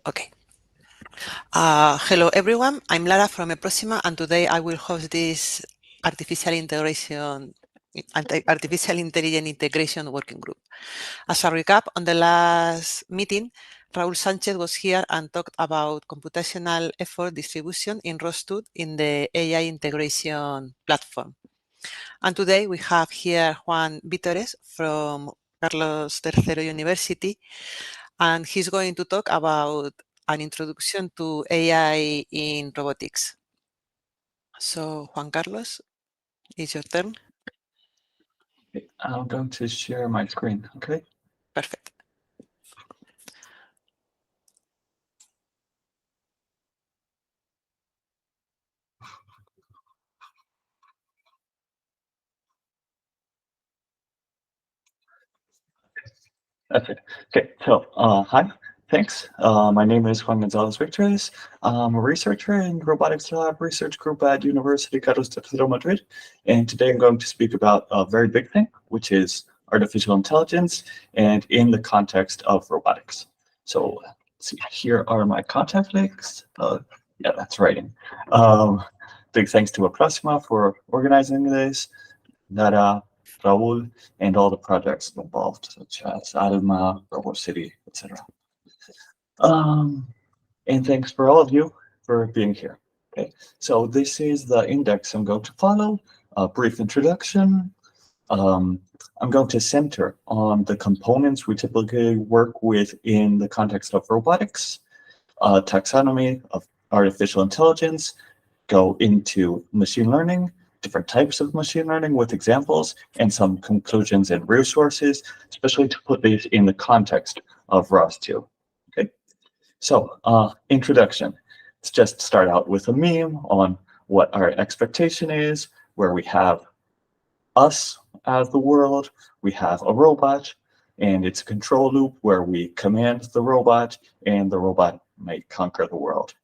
Okay. Hello everyone, I'm Lara from Eproxima, and today I will host this artificial intelligence integration working group. As a recap, on the last meeting, Raúl Sánchez was here and talked about computational effort distribution in ROS2 in the AI integration platform. And today we have here Juan from Carlos III University, and he's going to talk about an introduction to AI in robotics. So, Juan Carlos, it's your turn. I'm going to share my screen, okay? Perfect. That's it. Okay, so hi, thanks. My name is Juan Gonzalez Victorez. I'm a researcher in Robotics Lab Research Group at University Carlos III Madrid. And today I'm going to speak about a very big thing, which is artificial intelligence, and in the context of robotics. So let's see, here are my contact links. Yeah, that's writing. Big thanks to Eproxima for organizing this. Nara, Raul, and all the projects involved, such as Alma, Robo City, etc. And thanks for all of you for being here. Okay, so this is the index I'm going to follow. A brief introduction. I'm going to center on the components we typically work with in the context of robotics, taxonomy of artificial intelligence, go into machine learning, different types of machine learning with examples, and some conclusions and resources, especially to put these in the context of ROS2. Okay, so introduction. Let's just start out with a meme on what our expectation is, where we have us as the world, we have a robot, and it's a control loop where we command the robot, and the robot might conquer the world.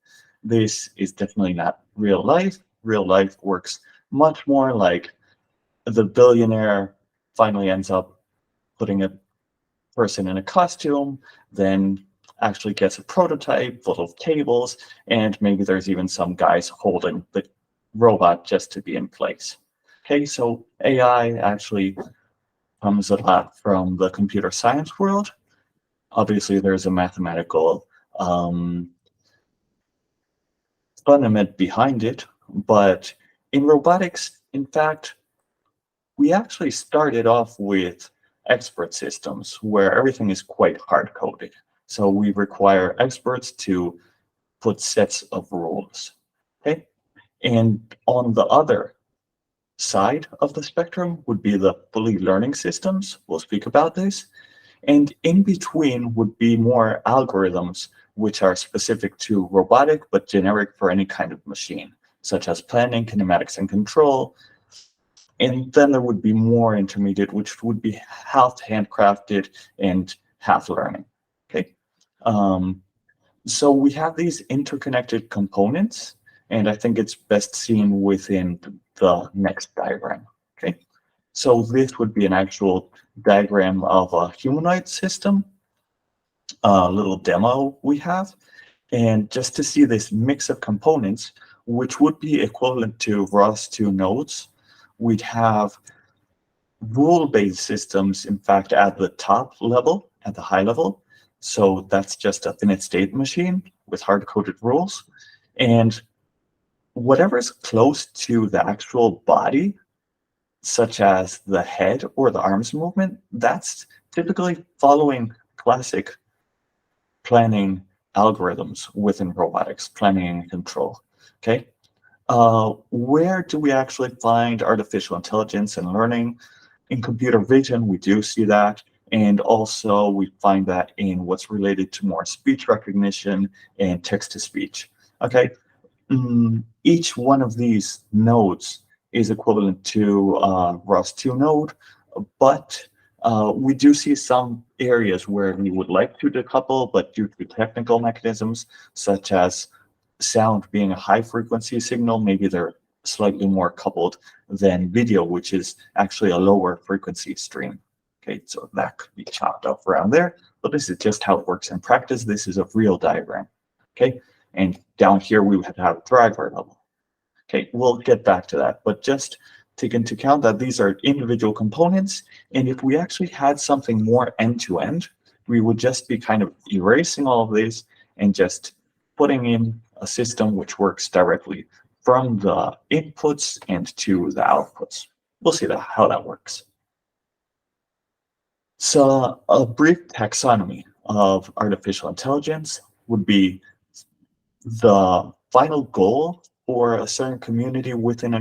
This is definitely not real life. Real life works much more like the billionaire finally ends up putting a person in a costume, then actually gets a prototype full of cables, and maybe there's even some guys holding the robot just to be in place. Okay, so AI actually comes a lot from the computer science world. Obviously, there's a mathematical fundament behind it, but in robotics, in fact, we actually started off with expert systems where everything is quite hard-coded. So we require experts to put sets of rules, okay? And on the other side of the spectrum would be the fully learning systems. We'll speak about this. And in between would be more algorithms which are specific to robotic but generic for any kind of machine, such as planning, kinematics, and control. And then there would be more intermediate, which would be half handcrafted and half learning. Okay, so we have these interconnected components, and I think it's best seen within the next diagram. Okay, so this would be an actual diagram of a humanoid system, a little demo we have. And just to see this mix of components, which would be equivalent to ROS2 nodes, we'd have rule-based systems, in fact, at the top level, at the high level. So that's just a finite state machine with hard-coded rules. And whatever's close to the actual body, such as the head or the arms movement, that's typically following classic planning algorithms within robotics, planning and control. Okay, where do we actually find artificial intelligence and learning? In computer vision, we do see that, and also we find that in what's related to more speech recognition and text-to-speech. Okay, each one of these nodes is equivalent to ROS2 node, but we do see some areas where we would like to decouple, but due to technical mechanisms, such as sound being a high frequency signal, maybe they're slightly more coupled than video, which is actually a lower frequency stream. Okay, so that could be chopped up around there, but this is just how it works in practice. This is a real diagram. Okay, and down here we would have driver level. Okay, we'll get back to that, but just take into account that these are individual components, and if we actually had something more end-to-end, we would just be kind of erasing all of this and just putting in a system which works directly from the inputs and to the outputs. We'll see how that works. So a brief taxonomy of artificial intelligence would be the final goal for a certain community within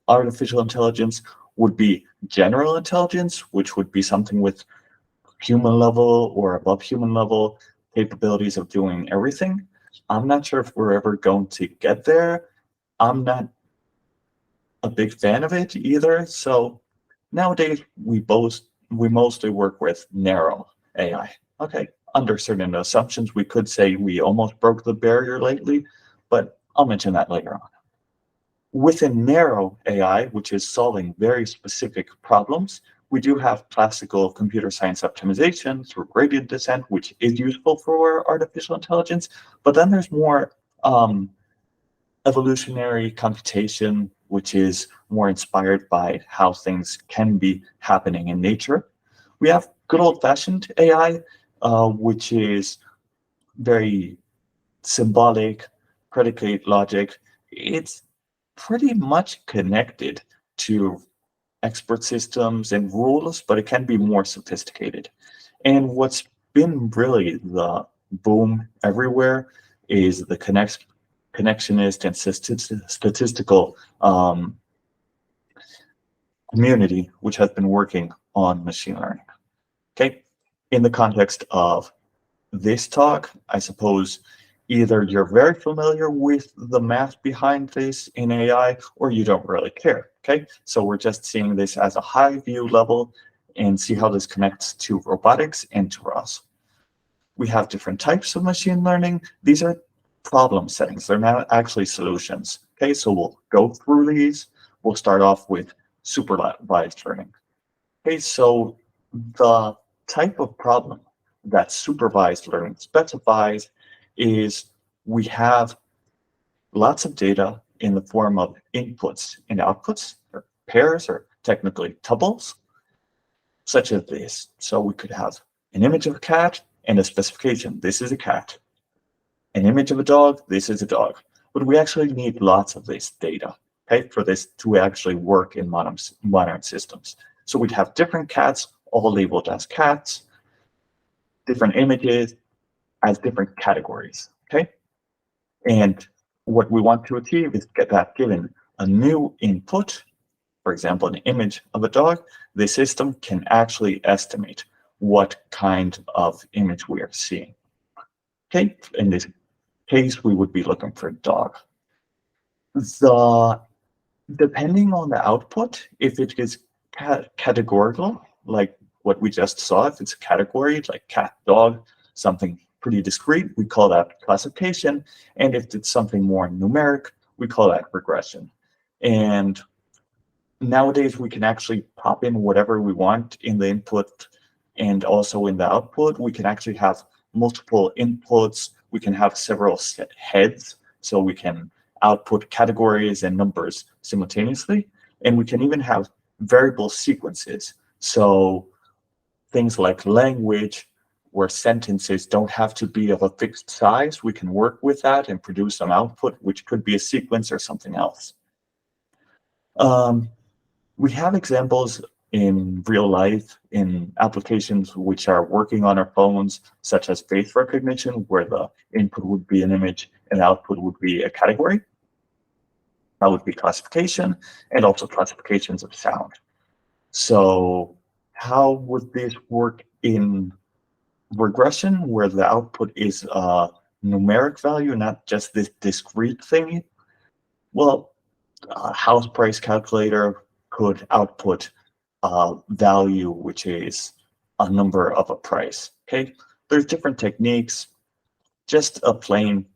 artificial intelligence would be general intelligence, which would be something with human level or above human level capabilities of doing everything. I'm not sure if we're ever going to get there. I'm not a big fan of it either. So nowadays we mostly work with narrow AI. Okay, under certain assumptions, we could say we almost broke the barrier lately, but I'll mention that later on. Within narrow AI, which is solving very specific problems, we do have classical computer science optimization through gradient descent, which is useful for artificial intelligence. But then there's more evolutionary computation, which is more inspired by how things can be happening in nature. We have good old-fashioned AI, which is very symbolic, predicate logic. It's pretty much connected to expert systems and rules, but it can be more sophisticated. And what's been really the boom everywhere is the connectionist and statistical community, which has been working on machine learning. Okay, in the context of this talk, I suppose either you're very familiar with the math behind this in AI or you don't really care. Okay, so we're just seeing this as a high view level and see how this connects to robotics and to ROS. We have different types of machine learning. These are problem settings. They're not actually solutions. Okay, so we'll go through these. We'll start off with supervised learning. Okay, so the type of problem that supervised learning specifies is we have lots of data in the form of inputs and outputs, or pairs, or technically tuples, such as this. So we could have an image of a cat and a specification. This is a cat. An image of a dog. This is a dog. But we actually need lots of this data, okay, for this to actually work in modern systems. So we'd have different cats, all labeled as cats, different images as different categories, okay? And what we want to achieve is get that given a new input, for example, an image of a dog, the system can actually estimate what kind of image we are seeing. Okay, in this case, we would be looking for a dog. Depending on the output, if it is categorical, like what we just saw, if it's a category like cat, dog, something pretty discrete, we call that classification. And if it's something more numeric, we call that regression. And nowadays we can actually pop in whatever we want in the input and also in the output. We can actually have multiple inputs. We can have several heads, so we can output categories and numbers simultaneously. And we can even have variable sequences. So things like language, where sentences don't have to be of a fixed size. We can work with that and produce some output, which could be a sequence or something else. We have examples in real life, in applications which are working on our phones, such as face recognition, where the input would be an image and output would be a category. That would be classification, and also classifications of sound. So how would this work in regression, where the output is a numeric value, not just this discrete thing? Well, a house price calculator could output a value which is a number of a price. Okay, there's different techniques. Just a plain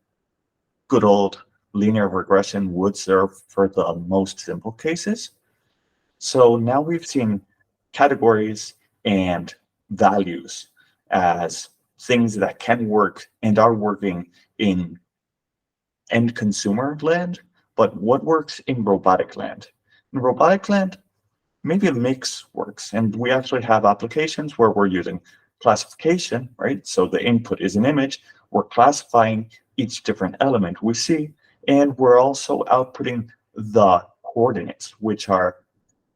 good old linear regression would serve for the most simple cases. So now we've seen categories and values as things that can work and are working in end consumer land, but what works in robotic land? In robotic land, maybe a mix works. And we actually have applications where we're using classification, right? So the input is an image. We're classifying each different element we see, and we're also outputting the coordinates, which are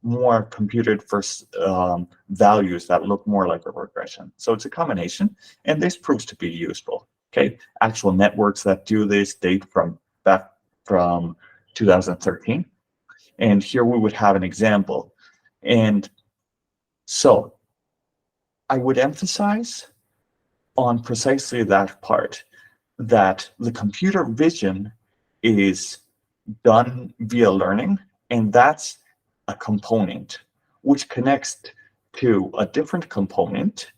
more computed for values that look more like a regression. So it's a combination, and this proves to be useful. Okay, actual networks that do this date from back from 2013, and here we would have an example. And so I would emphasize on precisely that part, that the computer vision is done via learning, and that's a component which connects to a different component,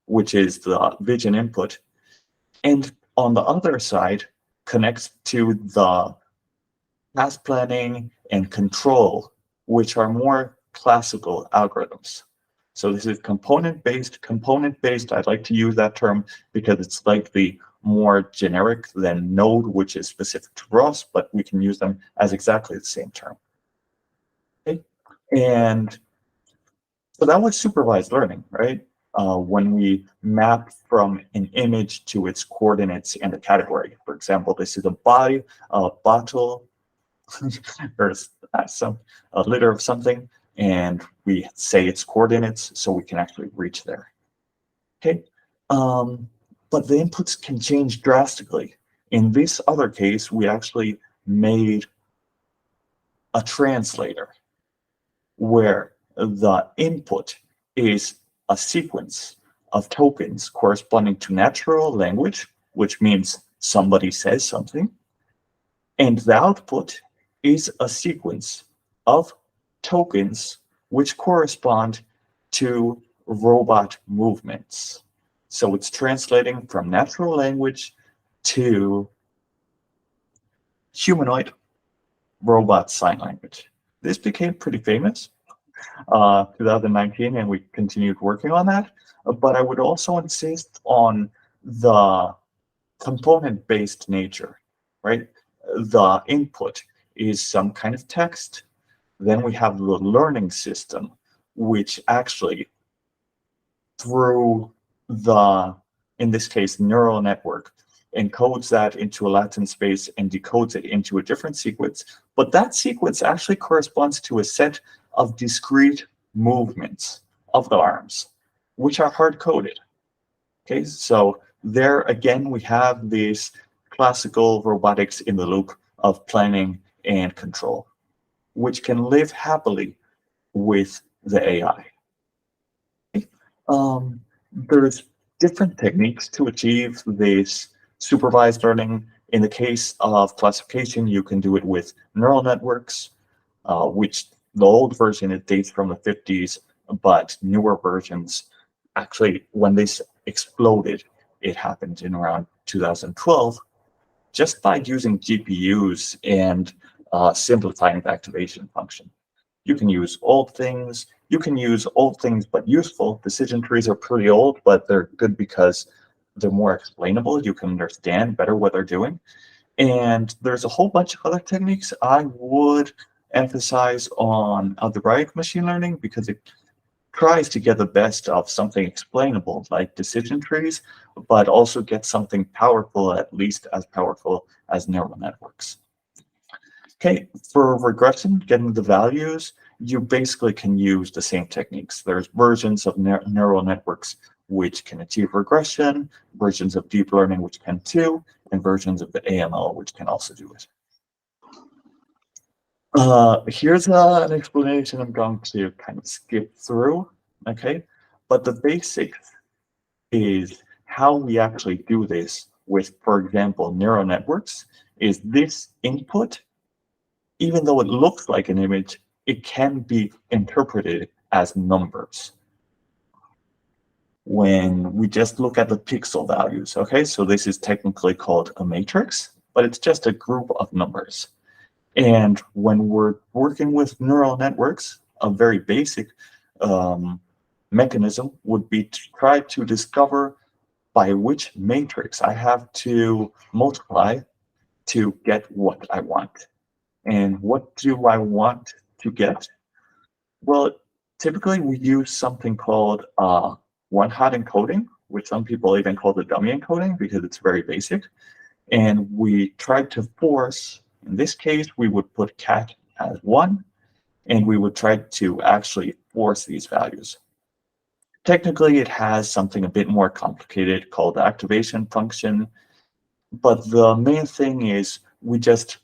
which is the vision input, and on the other side connects to the task planning and control, which are more classical algorithms. So this is component-based. Component-based, I'd like to use that term because it's slightly more generic than node, which is specific to ROS, but we can use them as exactly the same term. Okay. And so that was supervised learning, right? When we map from an image to its coordinates and a category. For example, this is a body, a bottle, or a liter of something, and we say its coordinates so we can actually reach there. Okay, but the inputs can change drastically. In this other case, we actually made a translator where the input is a sequence of tokens corresponding to natural language, which means somebody says something, and the output is a sequence of tokens which correspond to robot movements. So it's translating from natural language to humanoid robot sign language. This became pretty famous 2019, and we continued working on that. But I would also insist on the component-based nature, right? The input is some kind of text. Then we have the learning system, which actually, through the, in this case, neural network, encodes that into a Latin space and decodes it into a different sequence. But that sequence actually corresponds to a set of discrete movements of the arms, which are hard-coded. Okay, so there again, we have this classical robotics in the loop of planning and control, which can live happily with the AI. There's different techniques to achieve this supervised learning. In the case of classification, you can do it with neural networks, which the old version, it dates from the 50s, but newer versions, actually, when this exploded, it happened in around 2012, just by using GPUs and simplifying the activation function. You can use old things. You can use old things but useful. Decision trees are pretty old, but they're good because they're more explainable. You can understand better what they're doing. And there's a whole bunch of other techniques. I would emphasize on algebraic machine learning because it tries to get the best of something explainable like decision trees, but also get something powerful, at least as powerful as neural networks. Okay, for regression, getting the values, you basically can use the same techniques. There's versions of neural networks which can achieve regression, versions of deep learning which can too, and versions of the AML which can also do it. Here's an explanation I'm going to kind of skip through, okay? But the basics is how we actually do this with, for example, neural networks, is this input, even though it looks like an image, it can be interpreted as numbers. When we just look at the pixel values, okay? So this is technically called a matrix, but it's just a group of numbers. And when we're working with neural networks, a very basic mechanism would be to try to discover by which matrix I have to multiply to get what I want. And what do I want to get? Well, typically we use something called one-hot encoding, which some people even call the dummy encoding because it's very basic. And we tried to force, in this case, we would put cat as 1, and we would try to actually force these values. Technically, it has something a bit more complicated called the activation function, but the main thing is we just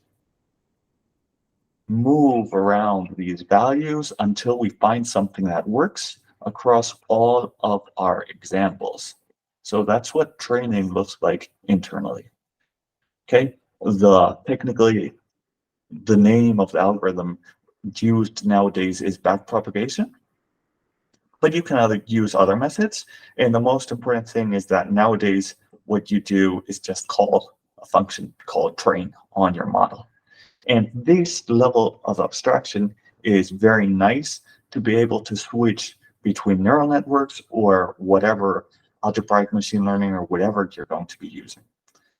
move around these values until we find something that works across all of our examples. So that's what training looks like internally. Okay, technically, the name of the algorithm used nowadays is backpropagation, but you can use other methods. And the most important thing is that nowadays, what you do is just call a function called train on your model. And this level of abstraction is very nice to be able to switch between neural networks or whatever algebraic machine learning or whatever you're going to be using.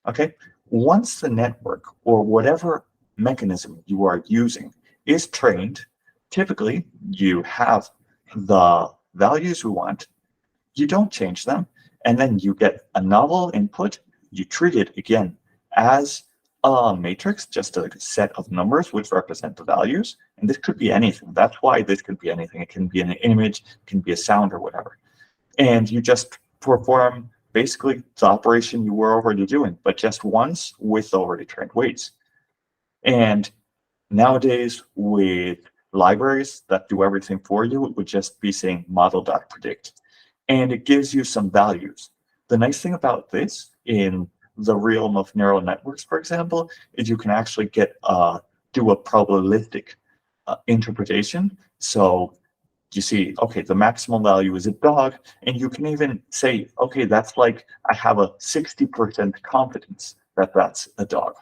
Okay, once the network or whatever mechanism you are using is trained, typically you have the values you want, you don't change them, and then you get a novel input, you treat it again as a matrix, just a set of numbers which represent the values, and this could be anything. That's why this could be anything. It can be an image, it can be a sound or whatever. And you just perform basically the operation you were already doing, but just once with already trained weights. And nowadays, with libraries that do everything for you, it would just be saying model.predict. And it gives you some values. The nice thing about this in the realm of neural networks, for example, is you can actually do a probabilistic interpretation. So you see, okay, the maximal value is a dog, and you can even say, okay, that's like I have a 60% confidence that that's a dog.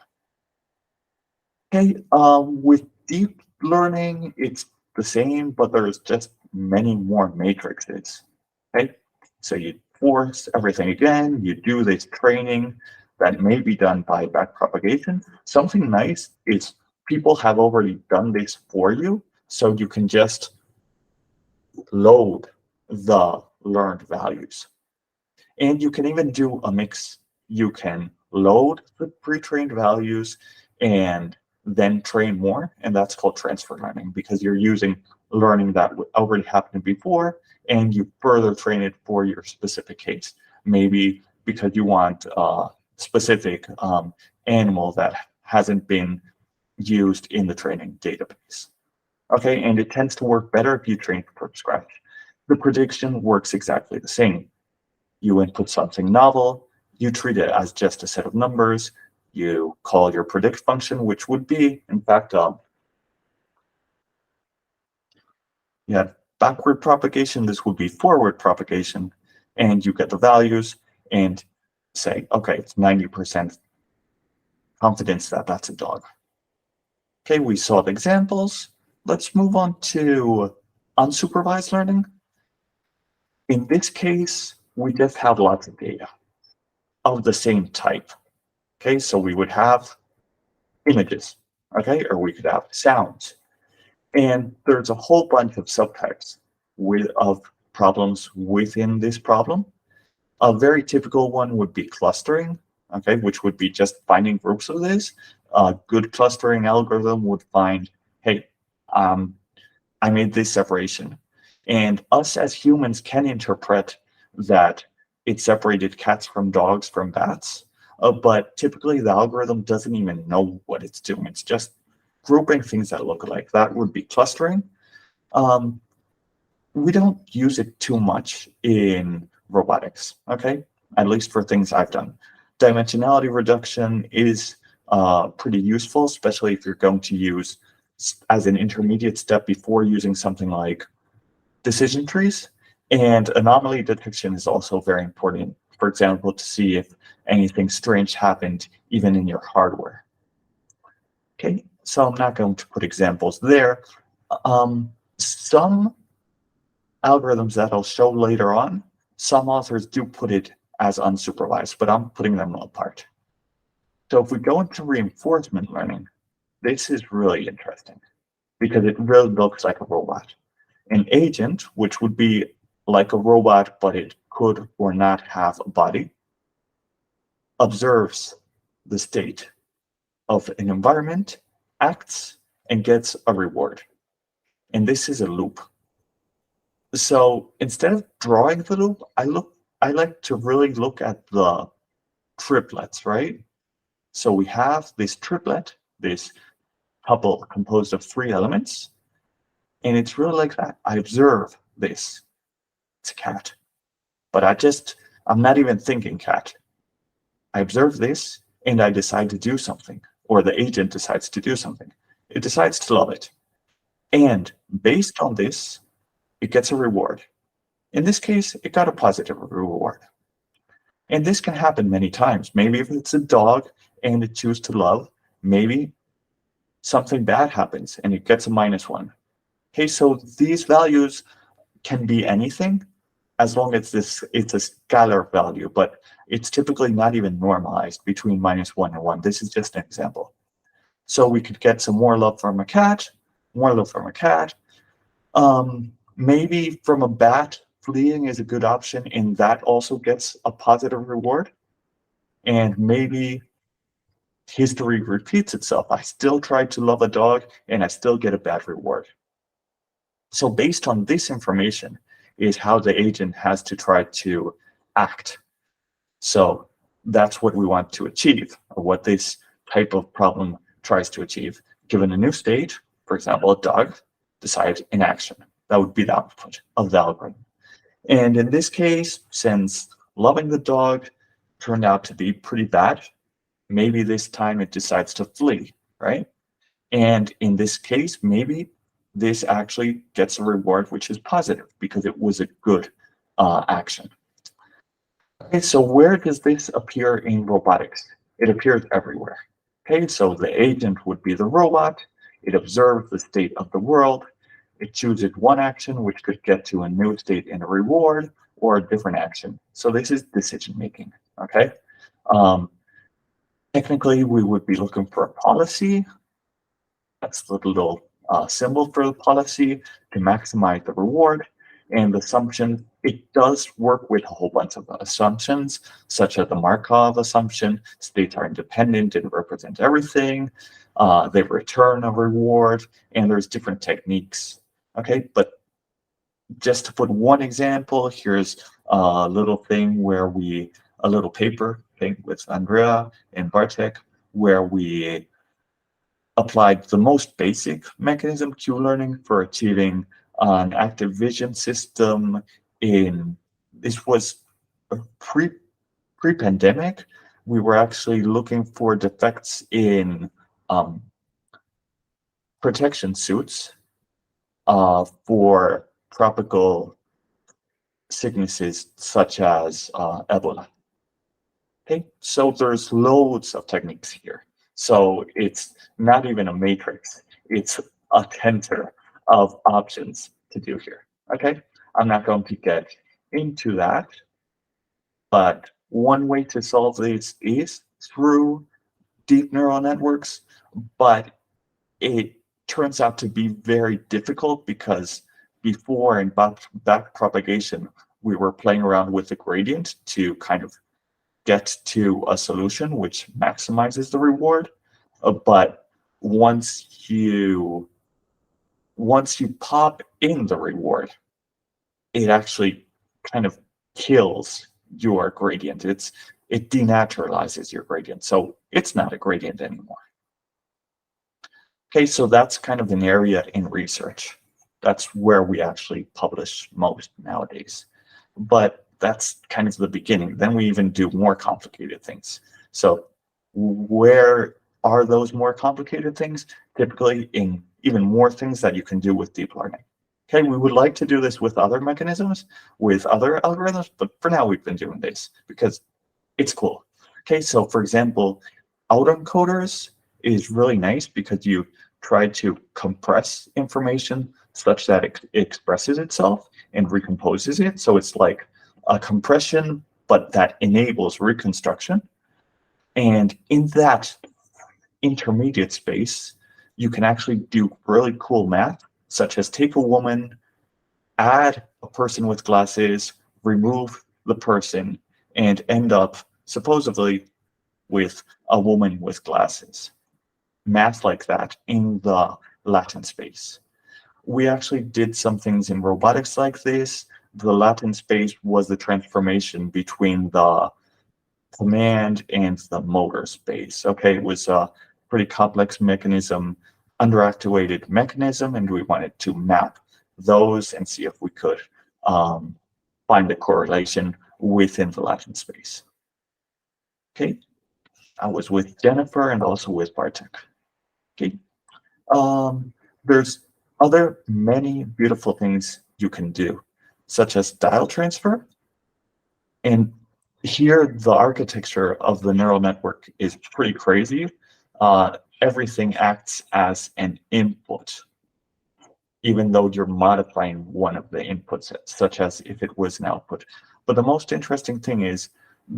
Okay, with deep learning, it's the same, but there's just many more matrices. Okay, so you force everything again, you do this training that may be done by backpropagation. Something nice is people have already done this for you, so you can just load the learned values. And you can even do a mix. You can load the pre-trained values and then train more, and that's called transfer learning because you're using learning that already happened before and you further train it for your specific case. Maybe because you want a specific animal that hasn't been used in the training database. Okay, and it tends to work better if you train from scratch. The prediction works exactly the same. You input something novel, you treat it as just a set of numbers, you call your predict function, which would be, in fact, backward propagation, this would be forward propagation, and you get the values and say, okay, it's 90% confidence that that's a dog. Okay, we saw the examples. Let's move on to unsupervised learning. In this case, we just have lots of data of the same type. Okay, so we would have images, okay, or we could have sounds. And there's a whole bunch of subtypes of problems within this problem. A very typical one would be clustering, okay, which would be just finding groups of this. A good clustering algorithm would find, hey, I made this separation. And us as humans can interpret that it separated cats from dogs from bats, but typically the algorithm doesn't even know what it's doing. It's just grouping things that look alike. That would be clustering. We don't use it too much in robotics, okay? At least for things I've done. Dimensionality reduction is pretty useful, especially if you're going to use as an intermediate step before using something like decision trees. And anomaly detection is also very important, for example, to see if anything strange happened even in your hardware. Okay, so I'm not going to put examples there. Some algorithms that I'll show later on, some authors do put it as unsupervised, but I'm putting them apart. So if we go into reinforcement learning, this is really interesting because it really looks like a robot. An agent, which would be like a robot, but it could or not have a body, observes the state of an environment, acts, and gets a reward. And this is a loop. So instead of drawing the loop, I like to really look at the triplets, right? So we have this triplet, this tuple composed of 3 elements, and it's really like that. I observe this. It's a cat. But I'm not even thinking cat. I observe this and I decide to do something, or the agent decides to do something. It decides to love it. And based on this, it gets a reward. In this case, it got a positive reward. And this can happen many times. Maybe if it's a dog and it chooses to love, maybe something bad happens and it gets a -1. Okay, so these values can be anything as long as it's a scalar value, but it's typically not even normalized between -1 and 1. This is just an example. So we could get some more love from a cat, more love from a cat. Maybe from a bat, fleeing is a good option, and that also gets a positive reward. And maybe history repeats itself. I still try to love a dog, and I still get a bad reward. So based on this information is how the agent has to try to act. So that's what we want to achieve, or what this type of problem tries to achieve. Given a new state, for example, a dog, decide an action. That would be the output of the algorithm. And in this case, since loving the dog turned out to be pretty bad, maybe this time it decides to flee, right? And in this case, maybe this actually gets a reward which is positive because it was a good action. Okay, so where does this appear in robotics? It appears everywhere. Okay, so the agent would be the robot. It observes the state of the world. It chooses one action which could get to a new state and a reward, or a different action. So this is decision making. Okay. Technically, we would be looking for a policy. That's the little symbol for the policy to maximize the reward. And the assumption, it does work with a whole bunch of assumptions, such as the Markov assumption. States are independent and represent everything. They return a reward, and there's different techniques. Okay, but just to put one example, here's a little thing where a little paper thing with Andrea and Bartek, where we applied the most basic mechanism, Q-learning, for achieving an active vision system this was pre-pandemic. We were actually looking for defects in protection suits for tropical sicknesses such as Ebola. Okay, so there's loads of techniques here. So it's not even a matrix, it's a tensor of options to do here. Okay, I'm not going to get into that, but one way to solve this is through deep neural networks, but it turns out to be very difficult because before in back propagation, we were playing around with the gradient to kind of get to a solution which maximizes the reward. But once you pop in the reward, it actually kind of kills your gradient. It denaturalizes your gradient. So it's not a gradient anymore. Okay, so that's kind of an area in research. That's where we actually publish most nowadays. But that's kind of the beginning. Then we even do more complicated things. So where are those more complicated things? Typically in even more things that you can do with deep learning. Okay, we would like to do this with other mechanisms, with other algorithms, but for now we've been doing this because it's cool. Okay, so for example, autoencoders is really nice because you try to compress information such that it expresses itself and recomposes it. So it's like a compression, but that enables reconstruction. And in that intermediate space, you can actually do really cool math, such as take a woman, add a person with glasses, remove the person, and end up supposedly with a woman with glasses. Math like that in the Latin space. We actually did some things in robotics like this. The Latin space was the transformation between the command and the motor space. Okay, it was a pretty complex mechanism, underactivated mechanism, and we wanted to map those and see if we could find a correlation within the Latin space. Okay, I was with Jennifer and also with Bartek. Okay, there's other many beautiful things you can do, such as dial transfer. And here, the architecture of the neural network is pretty crazy. Everything acts as an input, even though you're modifying one of the inputs, such as if it was an output. But the most interesting thing is,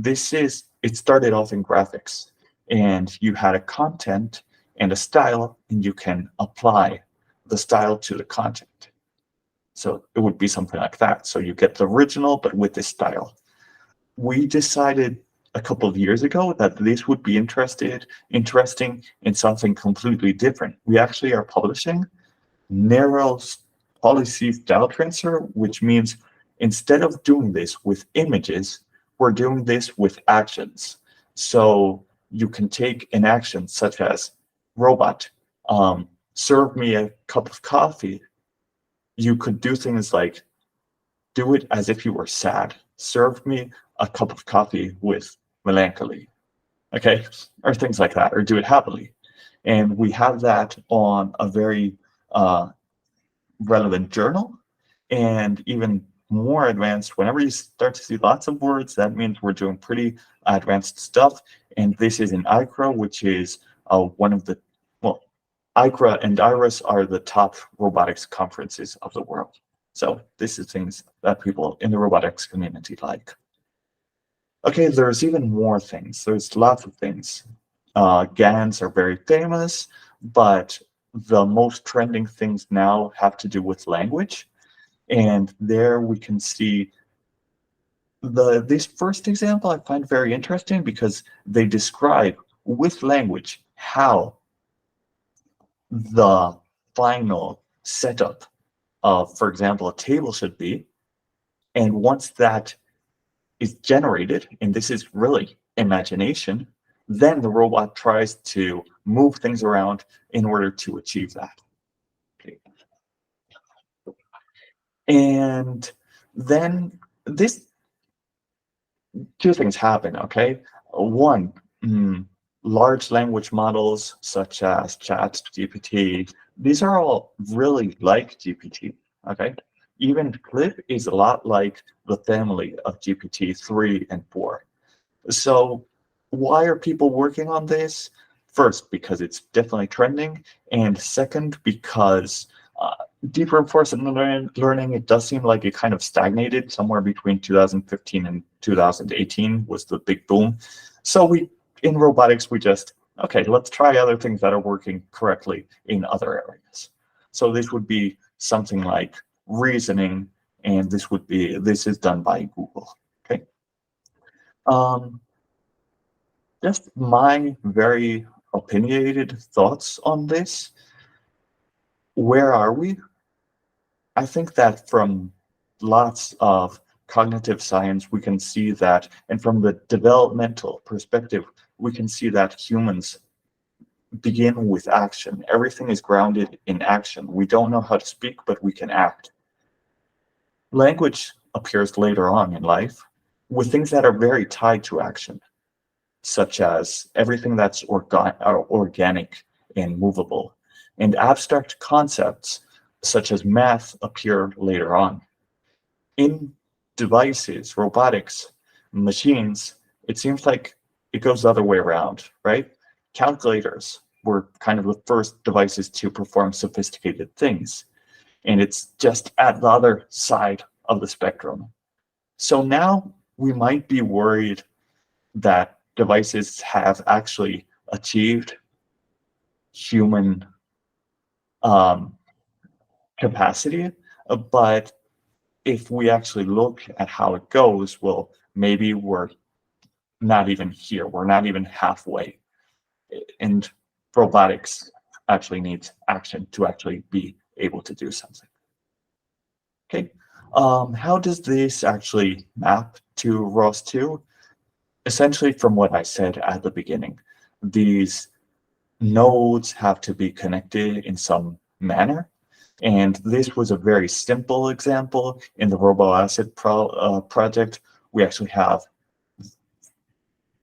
it started off in graphics, and you had a content and a style, and you can apply the style to the content. So it would be something like that. So you get the original, but with this style. We decided a couple of years ago that this would be interesting in something completely different. We actually are publishing narrow policy style transfer, which means instead of doing this with images, we're doing this with actions. So you can take an action such as robot, serve me a cup of coffee. You could do things like do it as if you were sad. Serve me a cup of coffee with melancholy, okay? Or things like that, or do it happily. And we have that on a very relevant journal. And even more advanced, whenever you start to see lots of words, that means we're doing pretty advanced stuff. And this is in ICRA, which is one of the, well, ICRA and ROS are the top robotics conferences of the world. So this is things that people in the robotics community like. Okay, there's even more things. There's lots of things. GANs are very famous, but the most trending things now have to do with language. And there we can see this first example I find very interesting because they describe with language how the final setup of, for example, a table should be. And once that is generated, and this is really imagination, then the robot tries to move things around in order to achieve that. Okay. And then two things happen, okay? One, large language models such as ChatGPT, these are all really like GPT, okay? Even Clip is a lot like the family of GPT-3 and 4. So why are people working on this? First, because it's definitely trending, and second, because deep reinforcement learning, it does seem like it kind of stagnated somewhere between 2015 and 2018 was the big boom. So in robotics, we just, okay, let's try other things that are working correctly in other areas. So this would be something like reasoning, and this is done by Google, okay? Just my very opinionated thoughts on this. Where are we? I think that from lots of cognitive science, we can see that, and from the developmental perspective, we can see that humans begin with action. Everything is grounded in action. We don't know how to speak, but we can act. Language appears later on in life with things that are very tied to action, such as everything that's organic and movable. And abstract concepts, such as math, appear later on. In devices, robotics, machines, it seems like it goes the other way around, right? Calculators were kind of the first devices to perform sophisticated things. and it's just at the other side of the spectrum. So now we might be worried that devices have actually achieved human capacity, but if we actually look at how it goes, well, maybe we're not even here. We're not even halfway. And robotics actually needs action to actually be able to do something. Okay, how does this actually map to ROS2? Essentially, from what I said at the beginning, these nodes have to be connected in some manner. And this was a very simple example. In the RoboAsset project, we actually have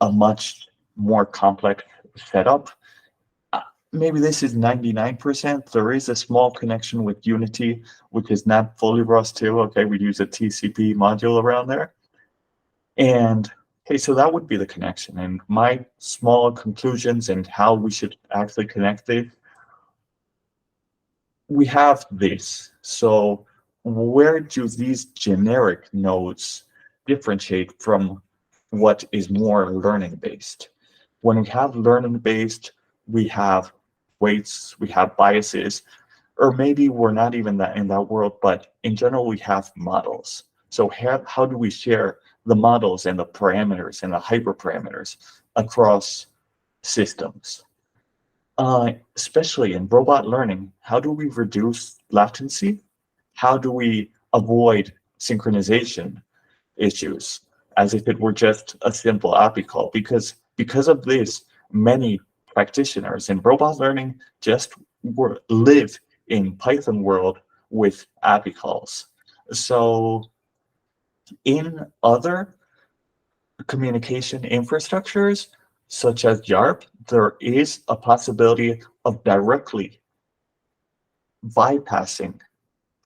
a much more complex setup. Maybe this is 99%. There is a small connection with Unity, which is not fully ROS2. Okay, we use a TCP module around there. And okay, so that would be the connection. And my small conclusions and how we should actually connect it. We have this. So where do these generic nodes differentiate from what is more learning-based? When we have learning-based, we have weights, we have biases, or maybe we're not even that in that world, but in general, we have models. So how do we share the models and the parameters and the hyperparameters across systems? Especially in robot learning, how do we reduce latency? How do we avoid synchronization issues as if it were just a simple API call? Because of this, many practitioners in robot learning just live in Python world with API calls. So in other communication infrastructures, such as YARP, there is a possibility of directly bypassing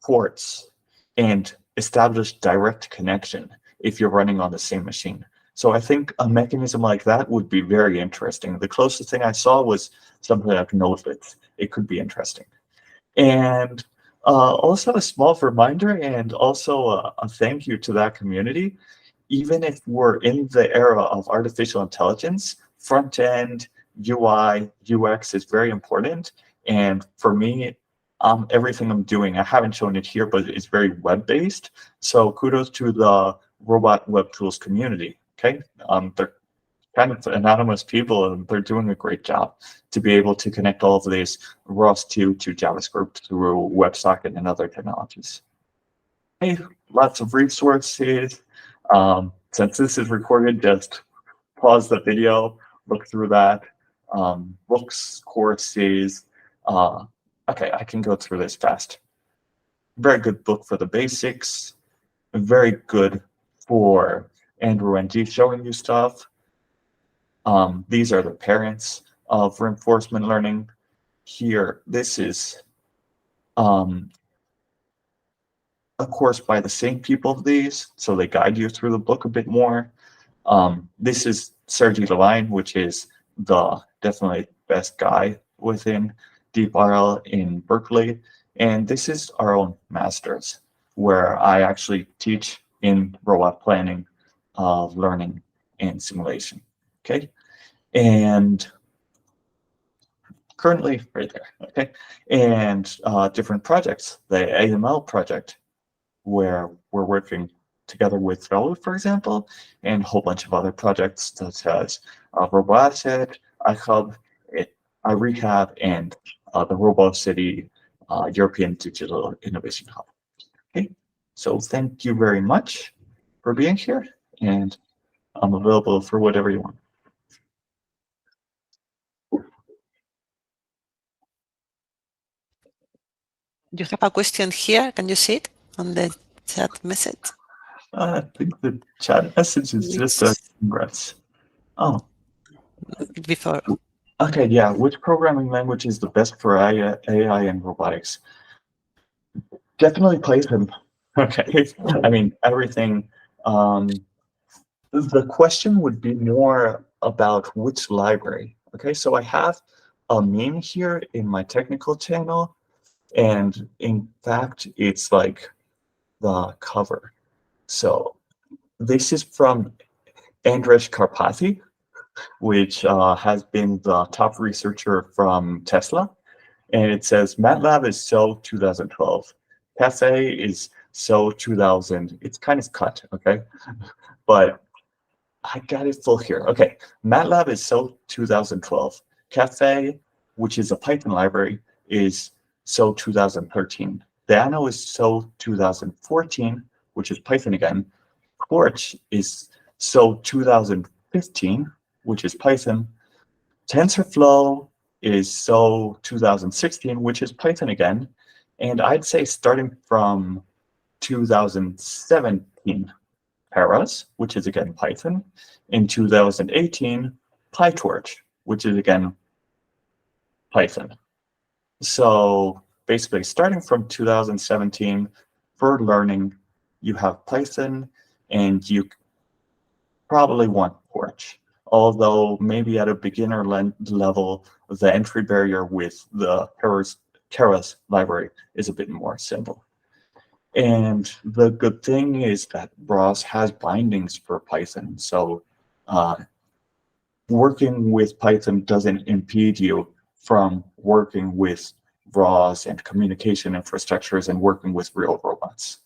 ports and establish direct connection if you're running on the same machine. So I think a mechanism like that would be very interesting. The closest thing I saw was something like Nodebits. It could be interesting. And also a small reminder and also a thank you to that community. Even if we're in the era of artificial intelligence, front end, UI, UX is very important. And for me, everything I'm doing, I haven't shown it here, but it's very web-based. So kudos to the Robot Web Tools community. Okay, they're kind of anonymous people, and they're doing a great job to be able to connect all of this ROS2 to JavaScript through WebSocket and other technologies. Hey, lots of resources. Since this is recorded, just pause the video, look through that. Books, courses. Okay, I can go through this fast. Very good book for the basics. Very good for Andrew and G showing you stuff. These are the parents of reinforcement learning. Here, this is a course by the same people of these, so they guide you through the book a bit more. This is Sergey Levine, which is the definitely best guy within DeepRL in Berkeley. And this is our own masters, where I actually teach in robot planning, learning, and simulation. Okay, and currently right there. Okay, and different projects, the AML project, where we're working together with Raul, for example, and a whole bunch of other projects such as RoboAsset, iHub, iRehab, and the RoboCity European Digital Innovation Hub. Okay, so thank you very much for being here, and I'm available for whatever you want. You have a question here. Can you see it on the chat message? I think the chat message is just a congrats. Oh. Before. Okay, yeah. Which programming language is the best for AI and robotics? Definitely Python. Okay. I mean, everything. The question would be more about which library. Okay, so I have a meme here in my technical channel And in fact, it's like the cover. So this is from Andrzej Karpathy, which has been the top researcher from Tesla. And it says MATLAB is so 2012. Cafe is so 2000. It's kind of cut, okay? But I got it full here. Okay, MATLAB is so 2012. Cafe, which is a Python library, is so 2013. Dano is so 2014, which is Python again. Torch is so 2015, which is Python. TensorFlow is so 2016, which is Python again. And I'd say starting from 2017, ROS, which is again Python. In 2018, PyTorch, which is again Python. So basically, starting from 2017, for learning, you have Python, and you probably want Torch. Although maybe at a beginner level, the entry barrier with the Keras library is a bit more simple. And the good thing is that ROS has bindings for Python. So working with Python doesn't impede you from working with ROS and communication infrastructures and working with real robots.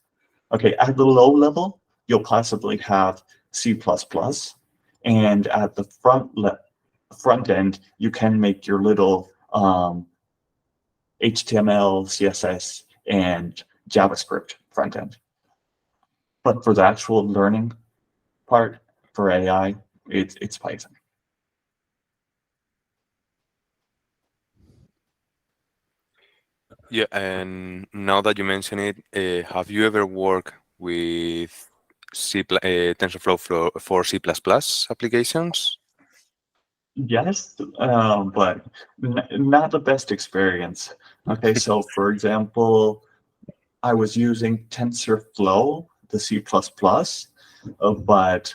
Okay, at the low level, you'll possibly have C++. And at the front end, you can make your little HTML, CSS, and JavaScript front end. But for the actual learning part, for AI, it's Python. Yeah, and now that you mention it, have you ever worked with TensorFlow for C++ applications? Yes, but not the best experience. Okay, so for example, I was using TensorFlow, the C++, but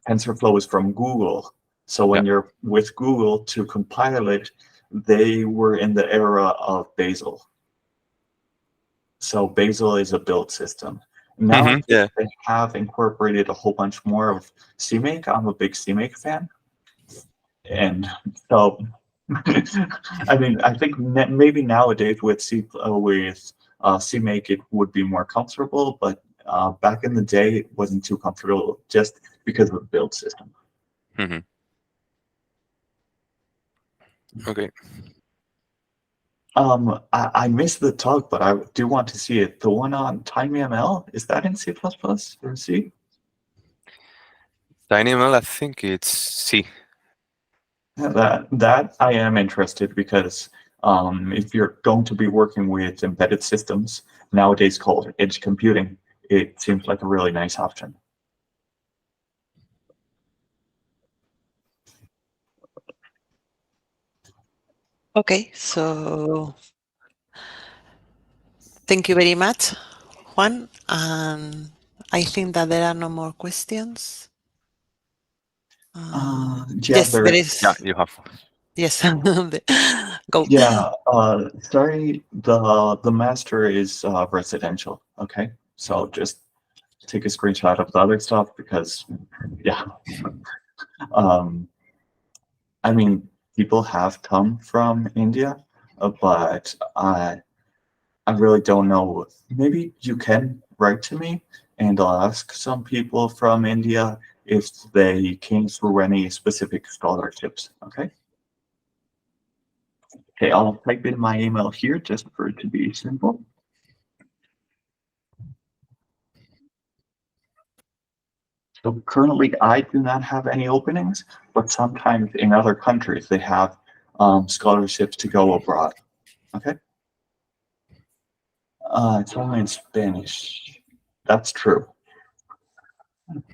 TensorFlow is from Google. So when you're with Google to compile it, they were in the era of Bazel. So Bazel is a build system. Now they have incorporated a whole bunch more of CMake. I'm a big CMake fan. And so, I mean, I think maybe nowadays with CMake it would be more comfortable, but back in the day it wasn't too comfortable just because of the build system. Okay. I missed the talk, but I do want to see it. The one on TinyML, is that in C++ or C? TinyML, I think it's C. That I am interested because if you're going to be working with embedded systems, nowadays called edge computing, it seems like a really nice option. Okay, so thank you very much, Juan. And I think that there are no more questions. Yes, there is. Yeah, you have. Yes, go. Yeah, sorry, the master is residential. Okay, so just take a screenshot of the other stuff because, yeah. I mean, people have come from India, but I really don't know. Maybe you can write to me and I'll ask some people from India if they came through any specific scholarships. Okay. Okay, I'll type in my email here just for it to be simple. So currently, I do not have any openings, but sometimes in other countries they have scholarships to go abroad. Okay. It's only in Spanish. That's true.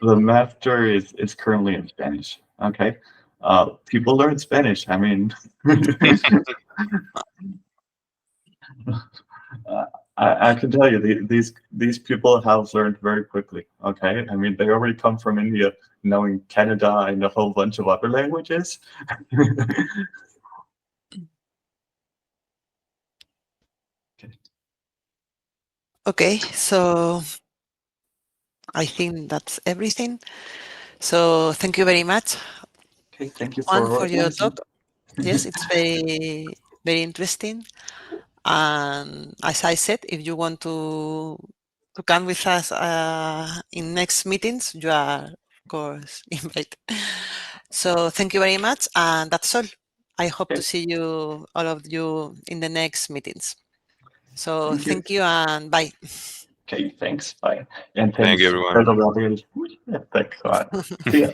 The master is currently in Spanish. Okay. People learn Spanish. I mean, I can tell you these people have learned very quickly. Okay. I mean, they already come from India knowing Canada and a whole bunch of other languages. Okay. Okay, so I think that's everything. So thank you very much, Okay, thank you Juan, for for your organizing. talk. Yes, it's very interesting. And as I said, if you want to come with us in next meetings, you are of course invited. So thank you very much, and that's all. I hope to Okay, see you all of you in the next meetings. So thank you. thank you and bye. Okay, thanks. Bye. And Thank you, thanks, everyone. Pedro Gabriel. Thanks, Juan. See ya.